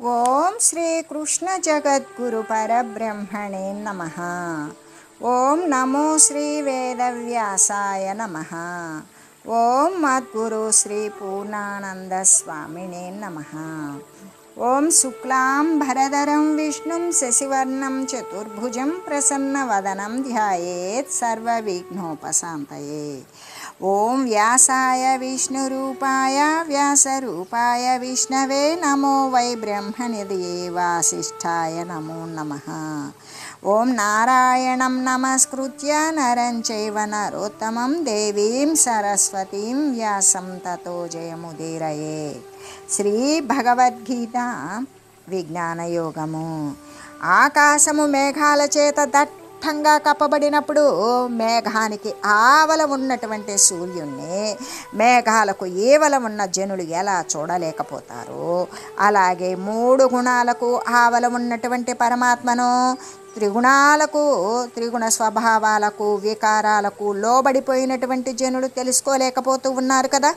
ఓం శ్రీ కృష్ణ జగద్గురు పరబ్రహ్మణే నమః. ఓం నమో శ్రీ వేదవ్యాసాయ నమః. ఓం మద్గురు శ్రీ పూర్ణానంద స్వామినే నమః. ఓం శుక్లాం భరధరం విష్ణుం శశివర్ణం చతుర్భుజం ప్రసన్నవదనం ధ్యాయేత్ సర్వవిఘ్నోపశాంతయే. ఓం వ్యాసాయ విష్ణురూపాయ వ్యాసరూపాయ విష్ణవే నమో వై బ్రహ్మనిధయే వాసిష్ఠాయ నమో నమః. ఓం నారాయణం నమస్కృత్య నరం చైవ నరోత్తమం దేవీం సరస్వతీం వ్యాసం తతో జయముదీరయే. శ్రీ భగవద్గీత విజ్ఞానయోగము. ఆకాశము మేఘాల చేత దట్టంగా కప్పబడినప్పుడు మేఘానికి ఆవల ఉన్నటువంటి సూర్యుణ్ణి మేఘాలకు ఈవల ఉన్న జనులు ఎలా చూడలేకపోతారో, అలాగే మూడు గుణాలకు ఆవల ఉన్నటువంటి పరమాత్మను త్రిగుణ స్వభావాలకు వికారాలకు లోబడిపోయినటువంటి జనులు తెలుసుకోలేకపోతూ ఉన్నారు కదా.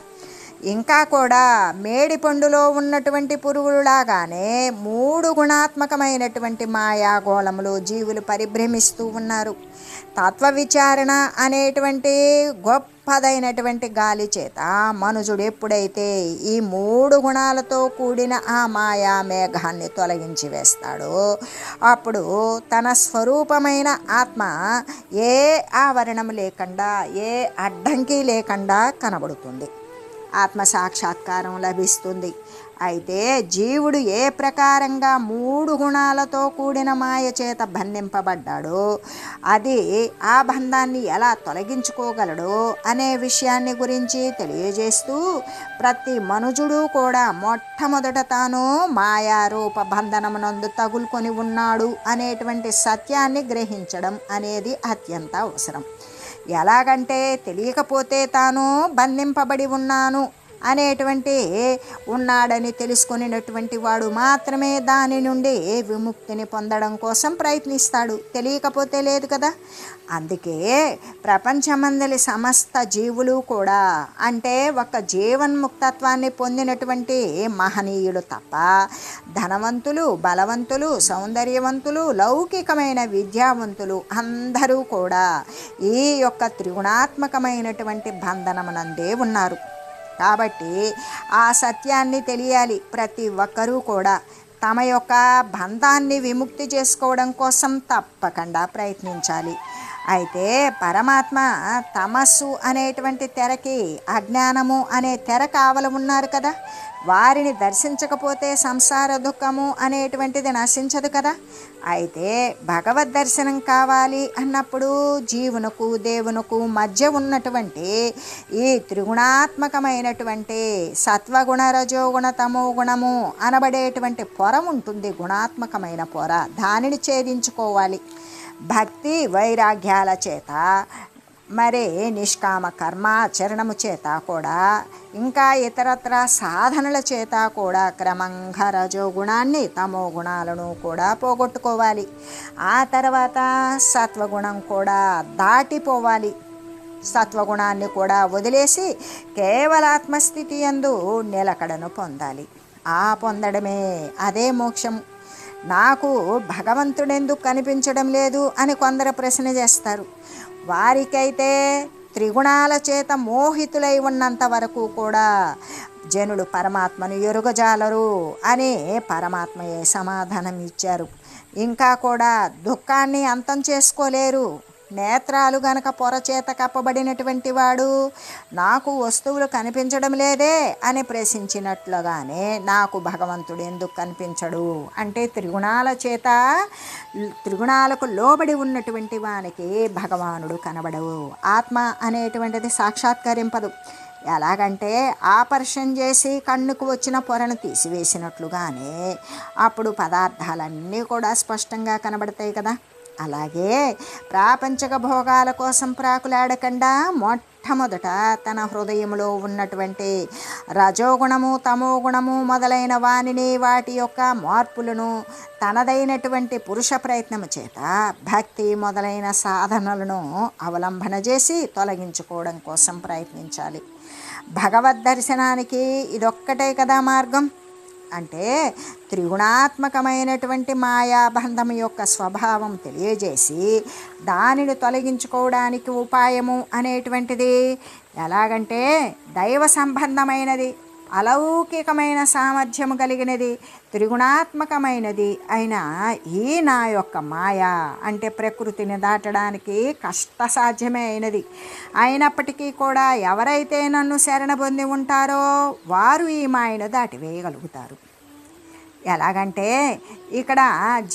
ఇంకా కూడా మేడి పండులో ఉన్నటువంటి పురుగులాగానే మూడు గుణాత్మకమైనటువంటి మాయాగోళములు జీవులు పరిభ్రమిస్తూ ఉన్నారు. తత్వ విచారణ అనేటువంటి గొప్పదైనటువంటి గాలి చేత మనుజుడు ఎప్పుడైతే ఈ మూడు గుణాలతో కూడిన ఆ మాయా మేఘాన్ని తొలగించి వేస్తాడో, అప్పుడు తన స్వరూపమైన ఆత్మ ఏ ఆవరణం లేకుండా ఏ అడ్డంకి లేకుండా కనబడుతుంది. ఆత్మ సాక్షాత్కారం లభిస్తుంది. అయితే జీవుడు ఏ ప్రకారంగా మూడు గుణాలతో కూడిన మాయ చేత బంధింపబడ్డాడో, అది ఆ బంధాన్ని ఎలా తొలగించుకోగలడో అనే విషయాన్ని గురించి తెలియజేస్తూ, ప్రతి మనుజుడు కూడా మొట్టమొదట తాను మాయారూప బంధనమునందు తగులుకొని ఉన్నాడు అనేటువంటి సత్యాన్ని గ్రహించడం అనేది అత్యంత అవసరం. ఎలాగంటే తెలియకపోతే తాను బంధింపబడి ఉన్నాను ఉన్నాడని తెలుసుకునేటువంటి వాడు మాత్రమే దాని నుండి విముక్తిని పొందడం కోసం ప్రయత్నిస్తాడు. తెలియకపోతే లేదు కదా. అందుకే ప్రపంచమందలి సమస్త జీవులు కూడా, అంటే ఒక జీవన్ముక్తత్వాన్ని పొందినటువంటి మహనీయులు తప్ప ధనవంతులు, బలవంతులు, సౌందర్యవంతులు, లౌకికమైన విద్యావంతులు అందరూ కూడా ఈ యొక్క త్రిగుణాత్మకమైనటువంటి బంధనమునందే ఉన్నారు. కాబట్టి ఆ సత్యాన్ని తెలియాలి. ప్రతి ఒక్కరూ కూడా తమ యొక్క బంధాన్ని విముక్తి చేసుకోవడం కోసం తప్పకుండా ప్రయత్నించాలి. అయితే పరమాత్మ తమస్సు అనేటువంటి తెరకి, అజ్ఞానము అనే తెర కావల ఉన్నారు కదా. వారిని దర్శించకపోతే సంసార దుఃఖము అనేటువంటిది నశించదు కదా. అయితే భగవద్ దర్శనం కావాలి అన్నప్పుడు జీవునకు దేవునకు మధ్య ఉన్నటువంటి ఈ త్రిగుణాత్మకమైనటువంటి సత్వగుణ, రజోగుణ, తమో గుణము అనబడేటువంటి పొర ఉంటుంది, గుణాత్మకమైన పొర. దానిని ఛేదించుకోవాలి. భక్తి వైరాగ్యాల చేత, మరి నిష్కామ కర్మాచరణము చేత కూడా, ఇంకా ఇతరత్ర సాధనల చేత కూడా క్రమంగా రజోగుణాన్ని, తమో గుణాలను కూడా పోగొట్టుకోవాలి. ఆ తర్వాత సత్వగుణం కూడా దాటిపోవాలి. సత్వగుణాన్ని కూడా వదిలేసి కేవల ఆత్మస్థితి యందు నిలకడను పొందాలి. ఆ పొందడమే అదే మోక్షము. నాకు భగవంతుడెందుకు కనిపించడం లేదు అని కొందరు ప్రశ్న చేస్తారు. వారికైతే త్రిగుణాల చేత మోహితులై ఉన్నంత వరకు కూడా జనులు పరమాత్మను ఎరుగజాలరు అని పరమాత్మయే సమాధానం ఇచ్చారు. ఇంకా కూడా దుఃఖాన్ని అంతం చేసుకోలేరు. నేత్రాలు గనక పొరచేత కప్పబడినటువంటి వాడు నాకు వస్తువులు కనిపించడం లేదే అని ప్రశ్నించినట్లుగానే నాకు భగవంతుడు ఎందుకు కనిపించడు అంటే, త్రిగుణాలకు లోబడి ఉన్నటువంటి వానికి భగవానుడు కనబడవు. ఆత్మ అనేటువంటిది సాక్షాత్కరింపదు. ఎలాగంటే ఆపరేషన్ చేసి కన్నుకు వచ్చిన పొరను తీసివేసినట్లుగానే అప్పుడు పదార్థాలన్నీ కూడా స్పష్టంగా కనబడతాయి కదా. అలాగే ప్రాపంచక భోగాల కోసం ప్రాకులాడకుండా మొట్టమొదట తన హృదయంలో ఉన్నటువంటి రజోగుణము, తమో గుణము మొదలైన వానిని, వాటి యొక్క మార్పులను తనదైనటువంటి పురుష ప్రయత్నము చేత భక్తి మొదలైన సాధనలను అవలంబన చేసి తొలగించుకోవడం కోసం ప్రయత్నించాలి. భగవద్ దర్శనానికి ఇదొక్కటే కదా మార్గం. అంటే త్రిగుణాత్మకమైనటువంటి మాయాబంధం యొక్క స్వభావం తెలియజేసి దానిని తొలగించుకోవడానికి ఉపాయము అనేటువంటిది ఎలాగంటే దైవ సంబంధమైనది, అలౌకికమైన సామర్థ్యము కలిగినది, త్రిగుణాత్మకమైనది అయిన ఈ నా యొక్క మాయ అంటే ప్రకృతిని దాటడానికి కష్టసాధ్యమే అయినది. అయినప్పటికీ కూడా ఎవరైతే నన్ను శరణ పొంది ఉంటారో వారు ఈ మాయను దాటివేయగలుగుతారు. ఎలాగంటే ఇక్కడ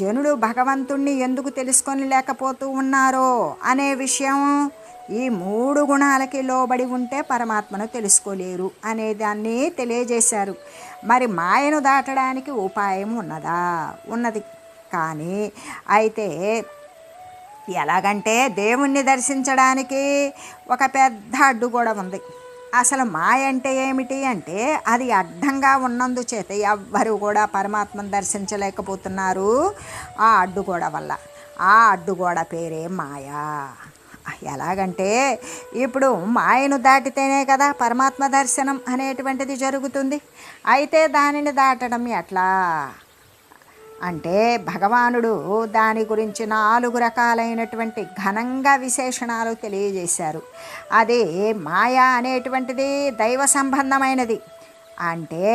జనుడు భగవంతుణ్ణి ఎందుకు తెలుసుకొని లేకపోతూ ఉన్నారో అనే విషయం, ఈ 3 గుణాలకి లోబడి ఉంటే పరమాత్మను తెలుసుకోలేరు అనే దాన్ని తెలియజేశారు. మరి మాయను దాటడానికి ఉపాయం ఉన్నదా? ఉన్నది. కానీ అయితే ఎలాగంటే దేవుణ్ణి దర్శించడానికి ఒక పెద్ద అడ్డు కూడా ఉంది. అసలు మాయ అంటే ఏమిటి అంటే అది అడ్డంగా ఉన్నందుచేత ఎవ్వరూ కూడా పరమాత్మను దర్శించలేకపోతున్నారు ఆ అడ్డుగోడ వల్ల. ఆ అడ్డుగోడ పేరే మాయా. ఎలాగంటే ఇప్పుడు మాయను దాటితేనే కదా పరమాత్మ దర్శనం అనేటువంటిది జరుగుతుంది. అయితే దానిని దాటడం ఎట్లా అంటే భగవానుడు దాని గురించి 4 రకాలైనటువంటి ఘనంగా విశేషణాలు తెలియజేశారు. అది మాయా అనేటువంటిది దైవ సంబంధమైనది, అంటే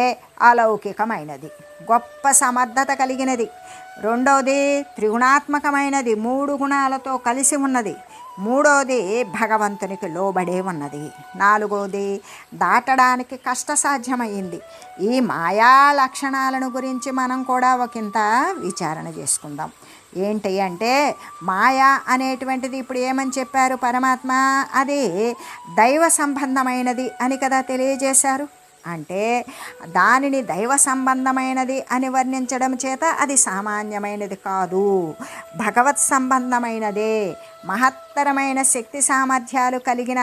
అలౌకికమైనది, గొప్ప సమర్థత కలిగినది. రెండవది త్రిగుణాత్మకమైనది, 3 గుణాలతో కలిసి ఉన్నది. మూడవది భగవంతునికి లోబడే ఉన్నది. నాలుగవది దాటడానికి కష్టసాధ్యమైంది. ఈ మాయా లక్షణాలను గురించి మనం కూడా ఒకంత విచారణ చేసుకుందాం. ఏంటి అంటే మాయా అనేటువంటిది ఇప్పుడు ఏమని చెప్పారు పరమాత్మ? అది దైవ సంబంధమైనది అని కదా తెలియజేశారు. అంటే దానిని దైవ సంబంధమైనది అని వర్ణించడం చేత అది సామాన్యమైనది కాదు, భగవత్ సంబంధమైనదే, మహత్తరమైన శక్తి సామర్థ్యాలు కలిగిన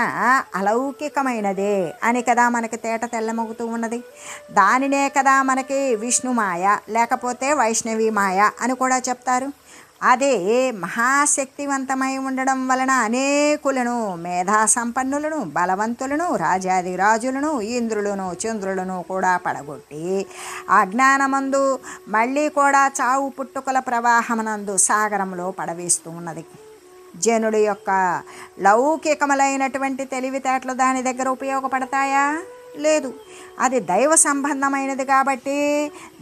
అలౌకికమైనదే అని కదా మనకి తేట తెల్లమవుతూ ఉన్నది. దానినే కదా మనకి విష్ణుమాయ లేకపోతే వైష్ణవి మాయ అని కూడా చెప్తారు. అదే మహాశక్తివంతమై ఉండడం వలన అనేకులను, మేధా సంపన్నులను, బలవంతులను, రాజాదిరాజులను, ఇంద్రులను, చంద్రులను కూడా పడగొట్టి అజ్ఞానమందు మళ్ళీ కూడా చావు పుట్టుకల ప్రవాహమునందు సాగరంలో పడవేస్తూ ఉన్నది. జనుడి యొక్క లౌకికములైనటువంటి తెలివితేటలు దాని దగ్గర ఉపయోగపడతాయా? లేదు. అది దైవ సంబంధమైనది కాబట్టి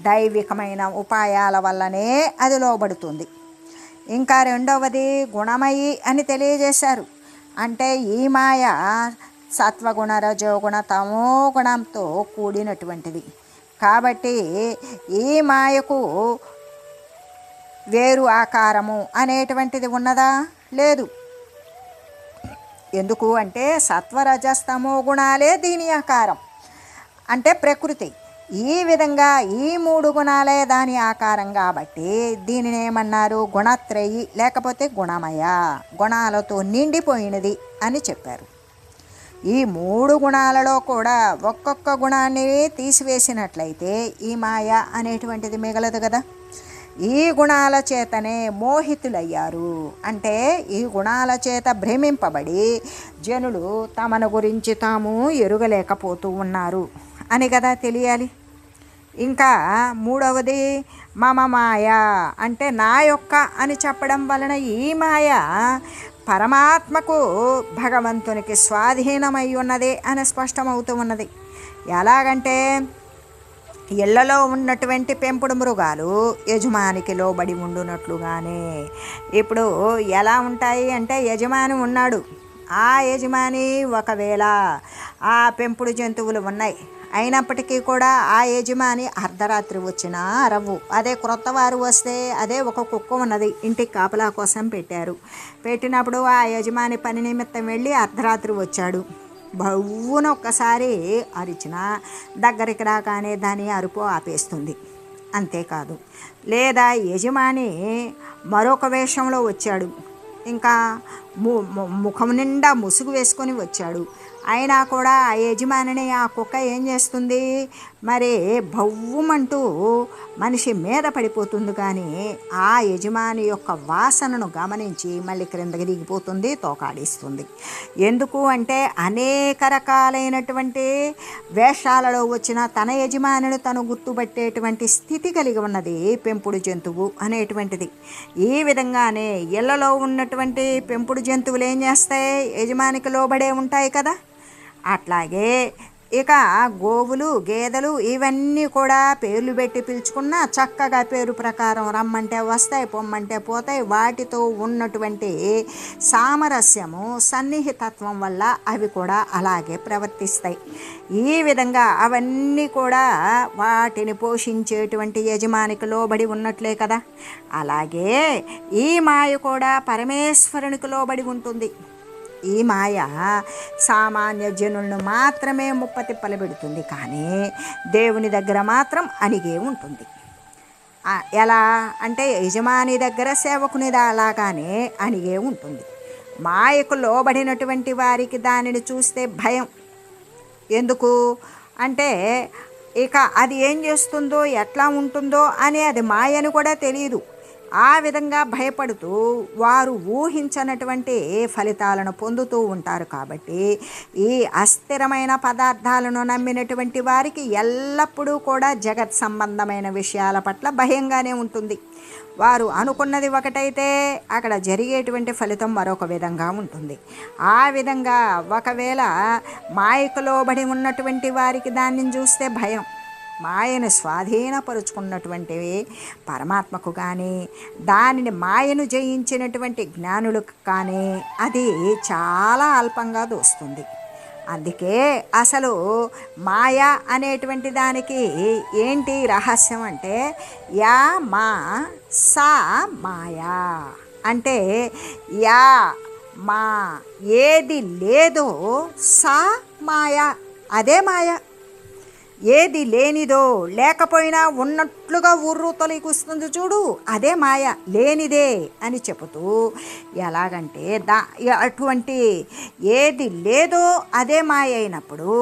దైవికమైన ఉపాయాల వల్లనే అది లోబడుతుంది. ఇంకా రెండవది గుణమయి అని తెలియజేశారు. అంటే ఈ మాయ సత్వగుణ, రజోగుణ, తమో గుణంతో కూడినటువంటిది కాబట్టి ఈ మాయకు వేరు ఆకారము అనేటువంటిది ఉన్నదా? లేదు. ఎందుకు అంటే సత్వరజస్తమో గుణాలే దీని ఆకారం, అంటే ప్రకృతి. ఈ విధంగా ఈ 3 గుణాలే దాని ఆకారం కాబట్టి దీనిని ఏమన్నారు? గుణత్రయి లేకపోతే గుణమయ, గుణాలతో నిండిపోయినది అని చెప్పారు. ఈ 3 గుణాలలో కూడా ఒక్కొక్క గుణాన్ని తీసివేసినట్లయితే ఈ మాయ అనేటువంటిది మిగలదు కదా. ఈ గుణాల చేతనే మోహితులయ్యారు. అంటే ఈ గుణాల చేత భ్రమింపబడి జనులు తమను గురించి తాము ఎరుగలేకపోతూ ఉన్నారు అని కదా తెలియాలి. ఇంకా మూడవది మమ మాయ, అంటే నా యొక్క అని చెప్పడం వలన ఈ మాయ పరమాత్మకు, భగవంతునికి స్వాధీనమై ఉన్నది అని స్పష్టమవుతూ ఉన్నది. ఎలాగంటే ఇళ్లలో ఉన్నటువంటి పెంపుడు మృగాలు యజమానికి లోబడి ఉండునట్లుగానే ఇప్పుడు ఎలా ఉంటాయి అంటే యజమాని ఉన్నాడు, ఆ యజమాని ఒకవేళ ఆ పెంపుడు జంతువులు ఉన్నాయి, అయినప్పటికీ కూడా ఆ యజమాని అర్ధరాత్రి వచ్చినా అరవు. అదే క్రొత్త వారు వస్తే అదే ఒక కుక్క ఉన్నది ఇంటికి కాపలా కోసం పెట్టారు. పెట్టినప్పుడు ఆ యజమాని పని నిమిత్తం వెళ్ళి అర్ధరాత్రి వచ్చాడు, బవ్వున ఒక్కసారి అరిచినా దగ్గరికి రాగానే దాని అరుపు ఆపేస్తుంది. అంతేకాదు, లేదా యజమాని మరొక వేషంలో వచ్చాడు, ఇంకా ముఖం నిండా ముసుగు వేసుకొని వచ్చాడు, అయినా కూడా ఆ యజమానిని ఆ కుక్క ఏం చేస్తుంది, మరి భవ్వుమంటూ మనిషి మీద పడిపోతుంది. కానీ ఆ యజమాని యొక్క వాసనను గమనించి మళ్ళీ క్రిందకి దిగిపోతుంది, తోకాడిస్తుంది. ఎందుకు అంటే అనేక రకాలైనటువంటి వేషాలలో వచ్చిన తన యజమానిని తను గుర్తుపట్టేటువంటి స్థితి కలిగి ఉన్నది పెంపుడు జంతువు అనేటువంటిది. ఈ విధంగానే ఇళ్లలో ఉన్నటువంటి పెంపుడు జంతువులు ఏం చేస్తాయి, యజమానికి లోబడే ఉంటాయి కదా. అట్లాగే ఇక గోవులు, గేదెలు ఇవన్నీ కూడా పేర్లు పెట్టి పిలుచుకున్న చక్కగా పేరు ప్రకారం రమ్మంటే వస్తాయి, పొమ్మంటే పోతాయి. వాటితో ఉన్నటువంటి సామరస్యము, సన్నిహితత్వం వల్ల అవి కూడా అలాగే ప్రవర్తిస్తాయి. ఈ విధంగా అవన్నీ కూడా వాటిని పోషించేటువంటి యజమానికి లోబడి ఉన్నట్లే కదా. అలాగే ఈ మాయ కూడా పరమేశ్వరునికి లోబడి ఉంటుంది. ఈ మాయ సామాన్య జనులను మాత్రమే ముప్పతిప్పలు పెడుతుంది, కానీ దేవుని దగ్గర మాత్రం అణిగే ఉంటుంది. ఎలా అంటే యజమాని దగ్గర సేవకునిది అలాగానే అణిగే ఉంటుంది. మాయకు లోబడినటువంటి వారికి దానిని చూస్తే భయం. ఎందుకు అంటే ఇక అది ఏం చేస్తుందో ఎట్లా ఉంటుందో అని అది మాయని కూడా తెలియదు. ఆ విధంగా భయపడుతూ వారు ఊహించనటువంటి ఫలితాలను పొందుతూ ఉంటారు. కాబట్టి ఈ అస్థిరమైన పదార్థాలను నమ్మినటువంటి వారికి ఎల్లప్పుడూ కూడా జగత్ సంబంధమైన విషయాల పట్ల భయంగానే ఉంటుంది. వారు అనుకున్నది ఒకటైతే అక్కడ జరిగేటువంటి ఫలితం మరొక విధంగా ఉంటుంది. ఆ విధంగా ఒకవేళ మాయకు లోబడి ఉన్నటువంటి వారికి దానిని చూస్తే భయం. మాయను స్వాధీనపరుచుకున్నటువంటివి పరమాత్మకు కానీ, దానిని మాయను జయించినటువంటి జ్ఞానులకు కానీ అది చాలా అల్పంగా దోస్తుంది. అందుకే అసలు మాయ అనేటువంటి దానికి ఏంటి రహస్యం అంటే యా మా సా మాయా అంటే యా మా ఏది లేదో సా మాయ, అదే మాయ. ఏది లేనిదో లేకపోయినా ఉన్నట్లుగా ఉర్రు తొలగిస్తుంది చూడు, అదే మాయ, లేనిదే అని చెబుతూ ఎలాగంటే అటువంటి ఏది లేదో అదే మాయ అయినప్పుడు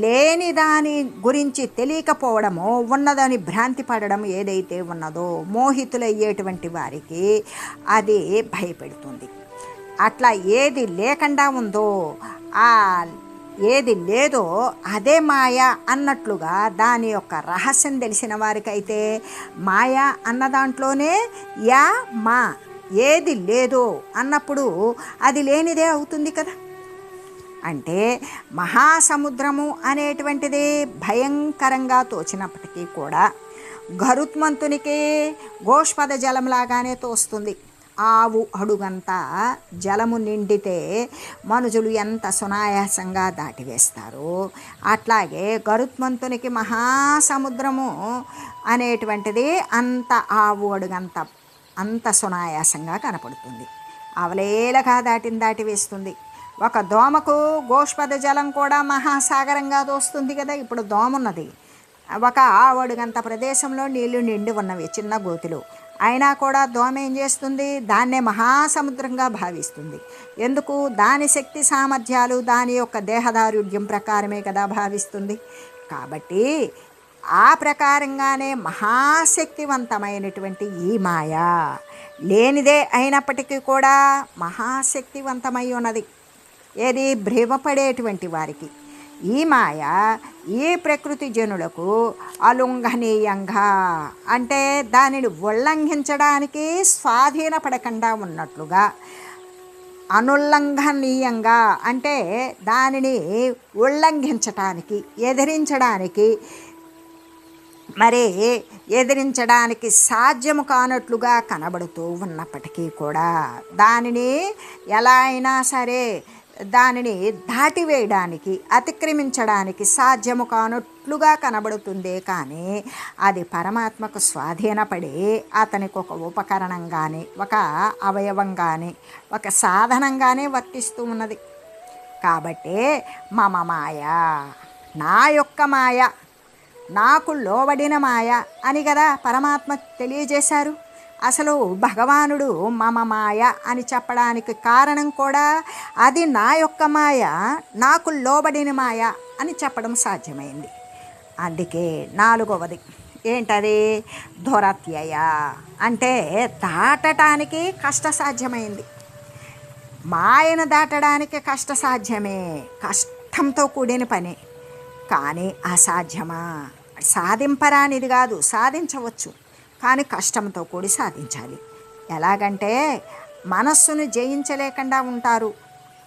లేని దాని గురించి తెలియకపోవడము, ఉన్నదని భ్రాంతి పడడం ఏదైతే ఉన్నదో మోహితులయ్యేటువంటి వారికి అది భయపెడుతుంది. అట్లా ఏది లేకుండా ఉందో ఆ ఏది లేదో అదే మాయ అన్నట్లుగా దాని యొక్క రహస్యం తెలిసిన వారికైతే మాయ అన్న దాంట్లోనే యా మా ఏది లేదో అన్నప్పుడు అది లేనిదే అవుతుంది కదా. అంటే మహాసముద్రము అనేటువంటిది భయంకరంగా తోచినప్పటికీ కూడా గరుత్మంతునికి గోష్పద జలంలాగానే తోస్తుంది. ఆవు అడుగంతా జలము నిండితే మనుషులు ఎంత సునాయాసంగా దాటివేస్తారో అట్లాగే గరుత్మంతునికి మహాసముద్రము అనేటువంటిది అంత ఆవు అడుగంత అంత సునాయాసంగా కనపడుతుంది. అవలేలగా దాటివేస్తుంది. ఒక దోమకు గోష్పద జలం కూడా మహాసాగరంగా దోస్తుంది కదా. ఇప్పుడు దోమ ఉన్నది, ఒక ఆవు అడుగంత ప్రదేశంలో నీళ్లు నిండి ఉన్నవి చిన్న గోతిలో, అయినా కూడా దోమ ఏం చేస్తుంది, దాన్నే మహాసముద్రంగా భావిస్తుంది. ఎందుకు, దాని శక్తి సామర్థ్యాలు దాని యొక్క దేహదారుఢ్యం ప్రకారమే కదా భావిస్తుంది. కాబట్టి ఆ ప్రకారంగానే మహాశక్తివంతమైనటువంటి ఈ మాయ లేనిదే అయినప్పటికీ కూడా మహాశక్తివంతమై ఉన్నది. ఏది భ్రమపడేటువంటి వారికి ఈ మాయ ఈ ప్రకృతి జనులకు అలుంఘనీయంగా అంటే దానిని ఉల్లంఘించడానికి స్వాధీనపడకుండా ఉన్నట్లుగా, అనుల్లంఘనీయంగా అంటే దానిని ఉల్లంఘించటానికి ఎదిరించడానికి ఎదిరించడానికి సాధ్యము కానట్లుగా కనబడుతూ ఉన్నప్పటికీ కూడా దానిని ఎలా అయినా సరే దానిని దాటివేయడానికి అతిక్రమించడానికి సాధ్యము కానట్లుగా కనబడుతుందే కానీ అది పరమాత్మకు స్వాధీనపడి అతనికి ఒక ఉపకరణం కానీ ఒక అవయవం కానీ ఒక సాధనంగానే వర్తిస్తూ ఉన్నది. కాబట్టి మమ మాయ, నా యొక్క మాయ, నాకు లోబడిన మాయ అని కదా పరమాత్మ తెలియజేశారు. అసలు భగవానుడు మమ మాయ అని చెప్పడానికి కారణం కూడా అది నా యొక్క మాయ, నాకు లోబడిన మాయ అని చెప్పడం సాధ్యమైంది. అందుకే నాలుగవది ఏంటది? దురత్యయ అంటే దాటడానికి కష్టసాధ్యమైంది. మాయను దాటడానికి కష్టసాధ్యమే, కష్టంతో కూడిన పని. కానీ అసాధ్యమా? సాధింపరానిది కాదు, సాధించవచ్చు, కానీ కష్టంతో కూడి సాధించాలి. ఎలాగంటే మనస్సును జయించలేకుండా ఉంటారు,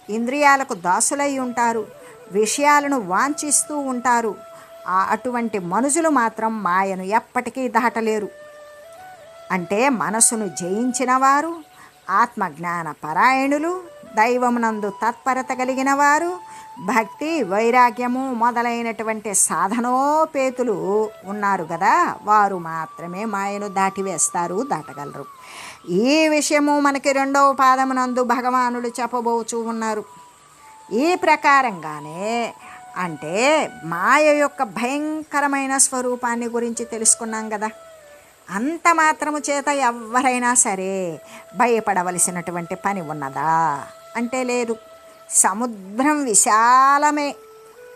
ఇంద్రియాలకు దాసులై ఉంటారు, విషయాలను వాంఛిస్తూ ఉంటారు. అటువంటి మనుషులు మాత్రం మాయను ఎప్పటికీ దాటలేరు. అంటే మనసును జయించిన వారు, ఆత్మజ్ఞాన పరాయణులు, దైవమునందు తత్పరత కలిగిన వారు, భక్తి వైరాగ్యము మొదలైనటువంటి సాధనోపేతులు ఉన్నారు కదా, వారు మాత్రమే మాయను దాటివేస్తారు, దాటగలరు. ఈ విషయము మనకి 2వ పాదమునందు భగవానుడు చెప్పబోచూ ఉన్నారు. ఈ ప్రకారంగానే అంటే మాయ యొక్క భయంకరమైన స్వరూపాన్ని గురించి తెలుసుకున్నాం కదా. అంత మాత్రము చేత ఎవరైనా సరే భయపడవలసినటువంటి పని ఉన్నదా అంటే లేదు. సముద్రం విశాలమే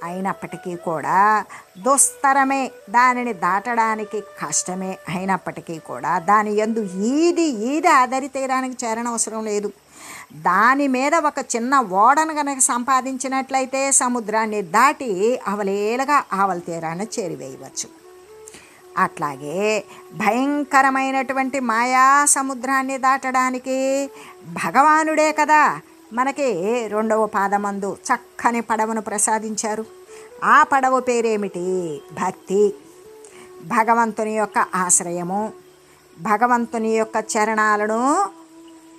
అయినప్పటికీ కూడా దుస్తరమే, దానిని దాటడానికి కష్టమే అయినప్పటికీ కూడా దాని యందు ఈది ఆదరి తీరానికి చేరనవసరం లేదు. దాని మీద ఒక చిన్న ఓడను కనుక సంపాదించినట్లయితే సముద్రాన్ని దాటి అవలేలగా ఆవల తీరాన్ని చేరివేయవచ్చు. అట్లాగే భయంకరమైనటువంటి మాయా సముద్రాన్ని దాటడానికి భగవానుడే కదా మనకి 2వ పాదమందు చక్కని పడవను ప్రసాదించారు. ఆ పడవ పేరేమిటి? భక్తి. భగవంతుని యొక్క ఆశ్రయము, భగవంతుని యొక్క చరణాలను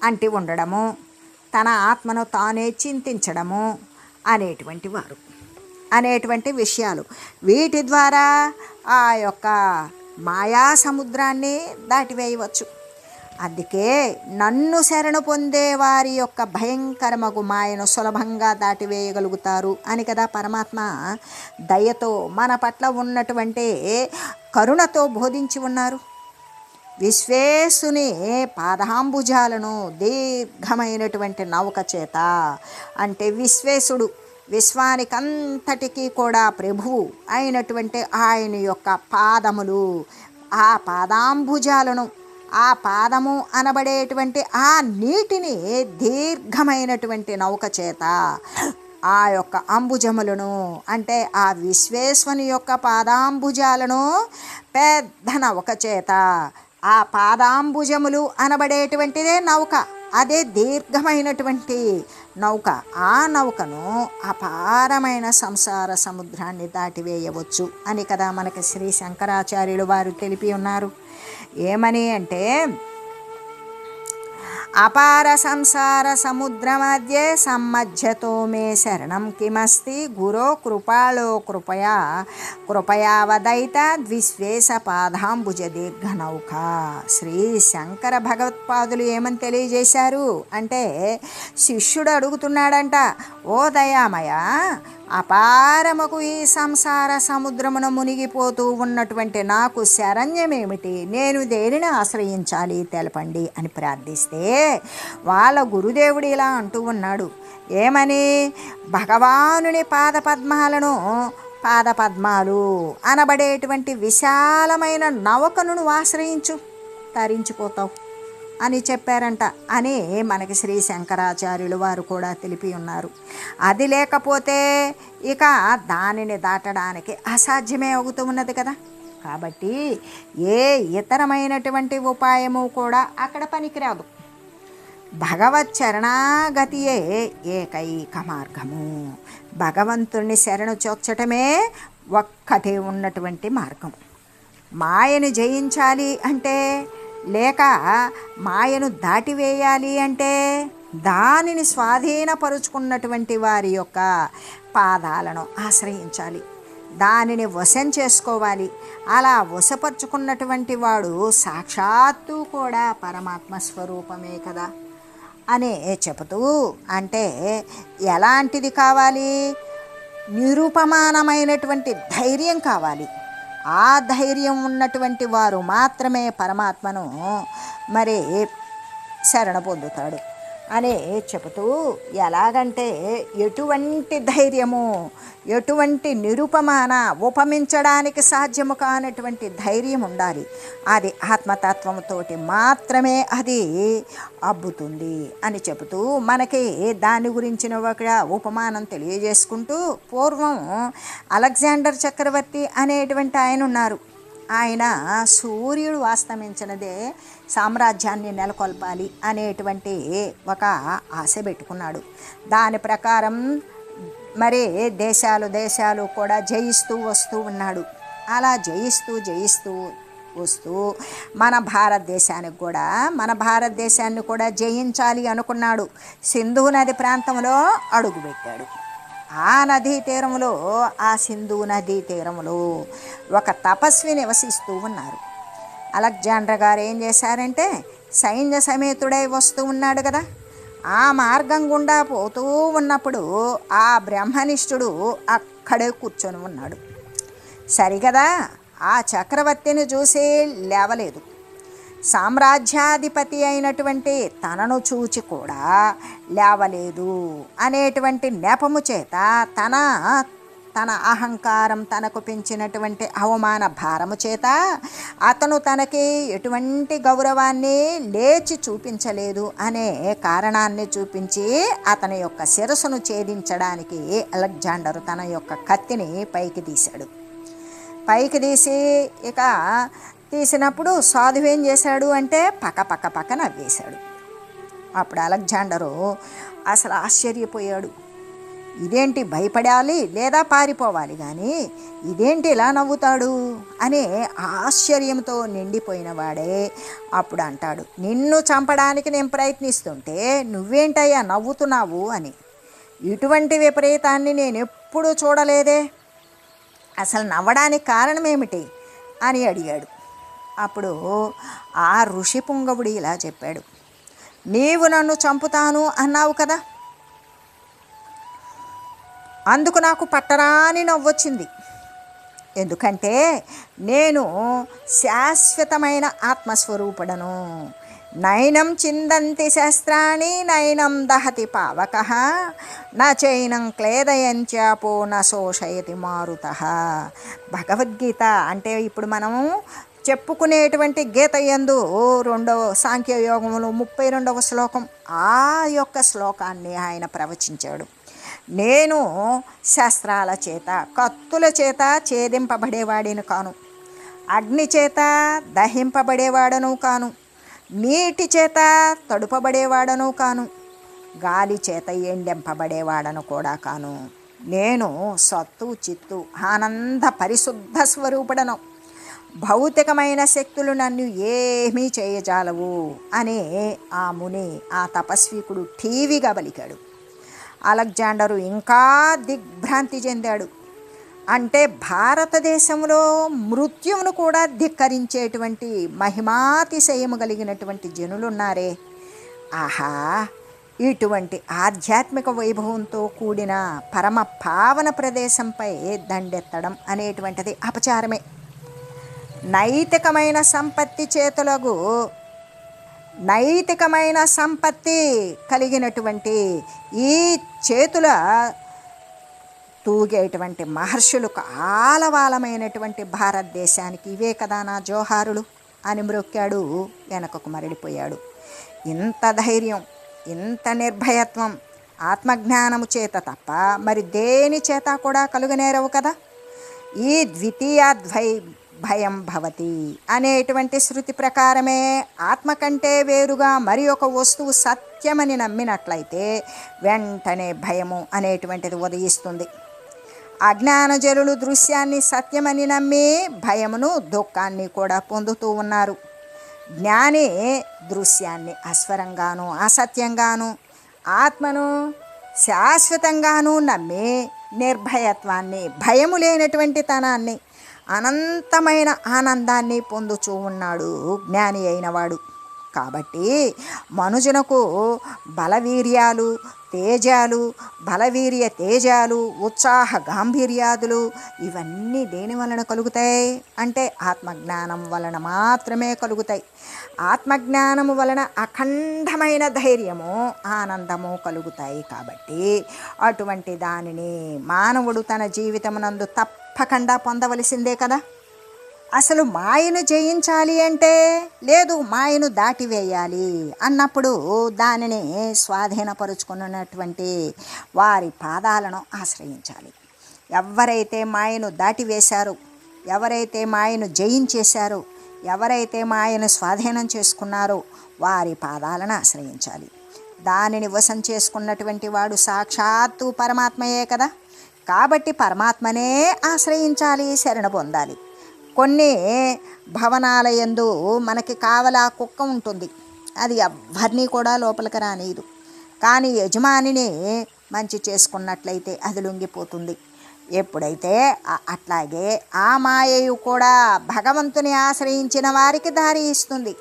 అంటి ఉండడము, తన ఆత్మను తానే చింతించడము అనేటువంటి విషయాలు. వీటి ద్వారా ఆ యొక్క మాయా సముద్రాన్ని దాటివేయవచ్చు. అందుకే నన్ను శరణు పొందే వారి యొక్క భయంకరమగు మాయను సులభంగా దాటివేయగలుగుతారు అని కదా పరమాత్మ దయతో మన పట్ల ఉన్నటువంటి కరుణతో బోధించి ఉన్నారు. విశ్వేశుని పాదాంబుజాలను దీర్ఘమైనటువంటి నౌక చేత, అంటే విశ్వేశుడు విశ్వానికంతటికీ కూడా ప్రభువు అయినటువంటి ఆయన యొక్క పాదములు, ఆ పాదాంబుజాలను, ఆ పాదము అనబడేటువంటి ఆ నీటిని దీర్ఘమైనటువంటి నౌక చేత, ఆ యొక్క అంబుజములను అంటే ఆ విశ్వేశ్వని యొక్క పాదాంబుజాలను పెద్ద నౌక చేత, ఆ పాదాంబుజములు అనబడేటువంటిదే నౌక, అదే దీర్ఘమైనటువంటి నౌక. ఆ నౌకను అపారమైన సంసార సముద్రాన్ని దాటివేయవచ్చు అని కదా మనకి శ్రీ శంకరాచార్యులు వారు తెలిపి ఉన్నారు. ఏమని అంటే, అపార సంసార సముద్ర మధ్యే సమ్మధ్యతో మే శరణం కిమస్తి గురో కృపాళో కృపయావదైత ద్విశ్వేశ పాదాంబుజ దీర్ఘ నౌక. శ్రీ శంకర భగవత్పాదులు ఏమని తెలియజేశారు అంటే, శిష్యుడు అడుగుతున్నాడంట, ఓ దయామయ, అపారముకు ఈ సంసార సముద్రమును మునిగిపోతూ ఉన్నటువంటి నాకు శరణ్యమేమిటి, నేను దేనిని ఆశ్రయించాలి తెలపండి అని ప్రార్థిస్తే వాళ్ళ గురుదేవుడు ఇలా అంటూ ఉన్నాడు. ఏమని? భగవానుని పాదపద్మాలు అనబడేటువంటి విశాలమైన నౌకను నువ్వు ఆశ్రయించు, తరించిపోతావు అని చెప్పారంట అని మనకి శ్రీ శంకరాచార్యులు వారు కూడా తెలిపి ఉన్నారు. అది లేకపోతే ఇక దానిని దాటడానికి అసాధ్యమే అవుతూ ఉన్నది కదా. కాబట్టి ఏ ఇతరమైనటువంటి ఉపాయము కూడా అక్కడ పనికిరాదు. భగవత్ చరణాగతియే ఏకైక మార్గము. భగవంతుణ్ణి శరణు చొచ్చటమే ఒక్కటే ఉన్నటువంటి మార్గం. మాయను జయించాలి అంటే, లేక మాయను దాటివేయాలి అంటే, దానిని స్వాధీనపరుచుకున్నటువంటి వారి యొక్క పాదాలను ఆశ్రయించాలి, దానిని వశం చేసుకోవాలి. అలా వశపరుచుకున్నటువంటి వాడు సాక్షాత్తు కూడా పరమాత్మ స్వరూపమే కదా అని చెబుతూ, అంటే ఎలాంటిది కావాలి? నిరుపమానమైనటువంటి ధైర్యం కావాలి. ఆ ధైర్యం ఉన్నటువంటి వారు మాత్రమే పరమాత్మను మరి శరణ పొందుతాడు అని చెబుతూ, ఎలాగంటే ఎటువంటి ధైర్యము, ఎటువంటి నిరుపమాన, ఉపమించడానికి సాధ్యము కానటువంటి ధైర్యం ఉండాలి. అది ఆత్మతత్వంతో మాత్రమే అది అబ్బుతుంది అని చెబుతూ మనకి దాని గురించిన ఒక ఉపమానం తెలియజేసుకుంటూ, పూర్వం అలెగ్జాండర్ చక్రవర్తి అనేటువంటి ఆయన ఉన్నారు. ఆయన సూర్యుడు అస్తమించినదే సామ్రాజ్యాన్ని నెలకొల్పాలి అనేటువంటి ఒక ఆశ పెట్టుకున్నాడు. దాని ప్రకారం మరి దేశాలు కూడా జయిస్తూ వస్తూ ఉన్నాడు. అలా జయిస్తూ వస్తూ మన భారతదేశాన్ని కూడా జయించాలి అనుకున్నాడు. సింధు నది ప్రాంతంలో అడుగుపెట్టాడు. ఆ సింధు నదీ తీరంలో ఒక తపస్వి నివసిస్తూ ఉన్నారు. అలెగ్జాండర్ గారు ఏం చేశారంటే, సైన్య సమేతుడై వస్తూ ఉన్నాడు కదా, ఆ మార్గం గుండా పోతూ ఉన్నప్పుడు ఆ బ్రహ్మనిష్ఠుడు అక్కడే కూర్చొని ఉన్నాడు. సరిగదా, ఆ చక్రవర్తిని చూసి లేవలేదు. సామ్రాజ్యాధిపతి అయినటువంటి తనను చూచి కూడా లేవలేదు అనేటువంటి నెపము చేత తన అహంకారం, తనకు పెంచినటువంటి అవమాన భారము చేత అతను తనకి ఎటువంటి గౌరవాన్ని లేచి చూపించలేదు అనే కారణాన్ని చూపించి అతని యొక్క శిరస్సును ఛేదించడానికి అలెగ్జాండరు తన యొక్క కత్తిని పైకి తీసి ఇక తీసినప్పుడు సాధువు ఏం చేశాడు అంటే పక్క నవ్వేశాడు. అప్పుడు అలెగ్జాండరు అసలు ఆశ్చర్యపోయాడు. ఇదేంటి, భయపడాలి లేదా పారిపోవాలి, కానీ ఇదేంటి ఇలా నవ్వుతాడు అనే ఆశ్చర్యంతో నిండిపోయిన వాడే అప్పుడు అంటాడు, నిన్ను చంపడానికి నేను ప్రయత్నిస్తుంటే నువ్వేంటయ్యా నవ్వుతున్నావు అని. ఇటువంటి విపరీతాన్ని నేను ఎప్పుడూ చూడలేదే, అసలు నవ్వడానికి కారణం ఏమిటి అని అడిగాడు. అప్పుడు ఆ ఋషి పుంగవుడు ఇలా చెప్పాడు, నీవు నన్ను చంపుతాను అన్నావు కదా, అందుకు నాకు పట్టరాని నవ్వొచ్చింది. ఎందుకంటే నేను శాశ్వతమైన ఆత్మస్వరూపుడను. నైనం చిందంతి శస్త్రాణి నైనం దహతి పావకః న చైనం క్లేదయంచాపో న శోషయతి మారుతః. భగవద్గీత అంటే ఇప్పుడు మనము చెప్పుకునేటువంటి గీత యందు 2వ సాంఖ్యయోగములు 32వ శ్లోకం, ఆ యొక్క శ్లోకాన్ని ఆయన ప్రవచించాడు. నేను శస్త్రాల చేత, కత్తుల చేత ఛేదింపబడేవాడిని కాను, అగ్ని చేత దహింపబడేవాడను కాను, నీటి చేత తడుపబడేవాడను కాను, గాలి చేత ఎండెంపబడేవాడను కూడా కాను. నేను సత్తు చిత్తు ఆనంద పరిశుద్ధ స్వరూపుడను. భౌతికమైన శక్తులు నన్ను ఏమీ చేయజాలవు అని ఆ ముని, ఆ తపస్వికుడు ఠీవిగా పలికాడు. అలెగ్జాండరు ఇంకా దిగ్భ్రాంతి చెందాడు. అంటే భారతదేశంలో మృత్యువును కూడా ధిక్కరించేటువంటి మహిమాతిశయము కలిగినటువంటి జనులున్నారే, ఆహా, ఇటువంటి ఆధ్యాత్మిక వైభవంతో కూడిన పరమ పావన ప్రదేశంపై దండెత్తడం అనేటువంటిది అపచారమే. నైతికమైన సంపత్తి కలిగినటువంటి ఈ చేతుల తూగేటువంటి మహర్షులకు ఆలవాలమైనటువంటి భారతదేశానికి ఇవే కదా నా జోహారులు అని మ్రొక్కాడు. వెనకకు మరలిపోయాడు. ఇంత ధైర్యం, ఇంత నిర్భయత్వం ఆత్మజ్ఞానము చేత తప్ప మరి దేని చేత కూడా కలుగనేరవు కదా. ఈ భయం భవతి అనేటువంటి శృతి ప్రకారమే ఆత్మ కంటే వేరుగా మరి ఒక వస్తువు సత్యమని నమ్మినట్లయితే వెంటనే భయము అనేటువంటిది ఉదయిస్తుంది. అజ్ఞానజనులు దృశ్యాన్ని సత్యమని నమ్మి భయమును, దుఃఖాన్ని కూడా పొందుతూ ఉన్నారు. జ్ఞాని దృశ్యాన్ని అస్వరంగాను, అసత్యంగాను, ఆత్మను శాశ్వతంగాను నమ్మి నిర్భయత్వాన్ని, భయము లేనటువంటి తనాన్ని, అనంతమైన ఆనందాన్ని పొందుచూ ఉన్నాడు జ్ఞాని అయినవాడు. కాబట్టి మనుజునకు బలవీర్యాలు తేజాలు, బలవీర్య తేజాలు, ఉత్సాహ గాంభీర్యాదులు ఇవన్నీ దేని వలన కలుగుతాయి అంటే ఆత్మజ్ఞానం వలన మాత్రమే కలుగుతాయి. ఆత్మజ్ఞానము వలన అఖండమైన ధైర్యము, ఆనందము కలుగుతాయి. కాబట్టి అటువంటి దానిని మానవుడు తన జీవితమునందు తప్పకుండా పొందవలసిందే కదా. అసలు మాయను జయించాలి అంటే లేదు, మాయను దాటివేయాలి అన్నప్పుడు దానిని స్వాధీనపరుచుకున్నటువంటి వారి పాదాలను ఆశ్రయించాలి. ఎవరైతే మాయను దాటివేశారో, ఎవరైతే మాయను జయించేశారో, ఎవరైతే మాయను స్వాధీనం చేసుకున్నారో వారి పాదాలను ఆశ్రయించాలి. దానిని వశం చేసుకున్నటువంటి వాడు సాక్షాత్తు పరమాత్మయే కదా. కాబట్టి పరమాత్మనే ఆశ్రయించాలి, శరణ పొందాలి. కొన్ని భవనాలయందు మనకి కావలా కుక్క ఉంటుంది, అది ఎవరిని కూడా లోపలికి రానీయదు. కానీ యజమానిని మంచి చేసుకున్నట్లయితే అది లొంగిపోతుంది. ఎప్పుడైతే అట్లాగే ఆ మాయయు కూడా భగవంతుని ఆశ్రయించిన వారికి దారి ఇస్తుంది.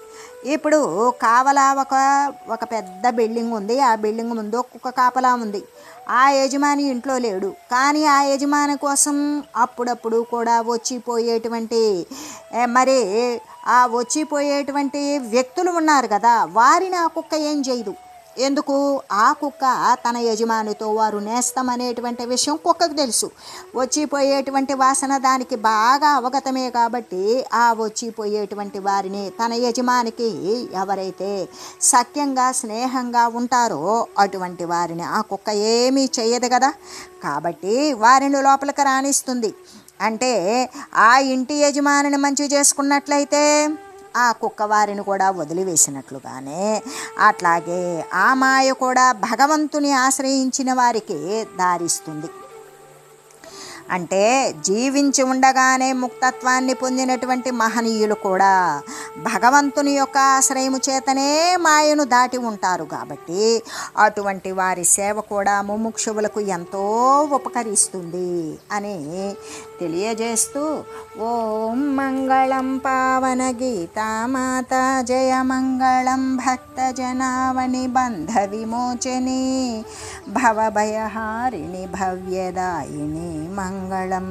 ఇప్పుడు కావలా ఒక పెద్ద బిల్డింగ్ ఉంది, ఆ బిల్డింగ్ ముందు ఒక్కొక్క కాపలా ఉంది. ఆ యజమాని ఇంట్లో లేడు, కానీ ఆ యజమాని కోసం అప్పుడప్పుడు కూడా వచ్చిపోయేటువంటి మరి ఆ వచ్చిపోయేటువంటి వ్యక్తులు ఉన్నారు కదా, వారిని ఆ కుక్క ఏం చేయదు. ఎందుకు? ఆ కుక్క తన యజమానితో వారు నేస్తమనేటువంటి విషయం కుక్కకు తెలుసు. వచ్చిపోయేటువంటి వాసన దానికి బాగా అవగతమే. కాబట్టి ఆ వచ్చిపోయేటువంటి వారిని తన యజమానికి ఎవరైతే సఖ్యంగా స్నేహంగా ఉంటారో అటువంటి వారిని ఆ కుక్క ఏమీ చేయదు కదా. కాబట్టి వారిని లోపలికి రాణిస్తుంది. అంటే ఆ ఇంటి యజమానిని మంచి చేసుకున్నట్లయితే ఆ కుక్క వారిని కూడా వదిలివేసినట్లుగానే అట్లాగే ఆ మాయ కూడా భగవంతుని ఆశ్రయించిన వారికి దారిస్తుంది. అంటే జీవించి ఉండగానే ముక్తత్వాన్ని పొందినటువంటి మహనీయులు కూడా భగవంతుని యొక్క ఆశ్రయము చేతనే మాయను దాటి ఉంటారు. కాబట్టి అటువంటి వారి సేవ కూడా ముముక్షువులకు ఎంతో ఉపకరిస్తుంది అని తెలియజేస్తూ ఓం మంగళం పావన గీతామాత జయ మంగళం భక్తజనావని బంధ విమోచని భవభయహారిణి భవ్యదాయిని మంగళం.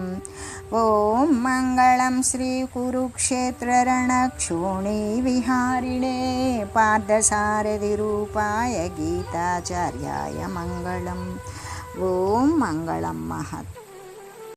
ఓం మంగళం శ్రీ కురుక్షేత్ర రణక్షోణి విహారిణే పార్థసారథి రూపాయ గీతాచార్యాయ మంగళం. ఓం మంగళం మహత్.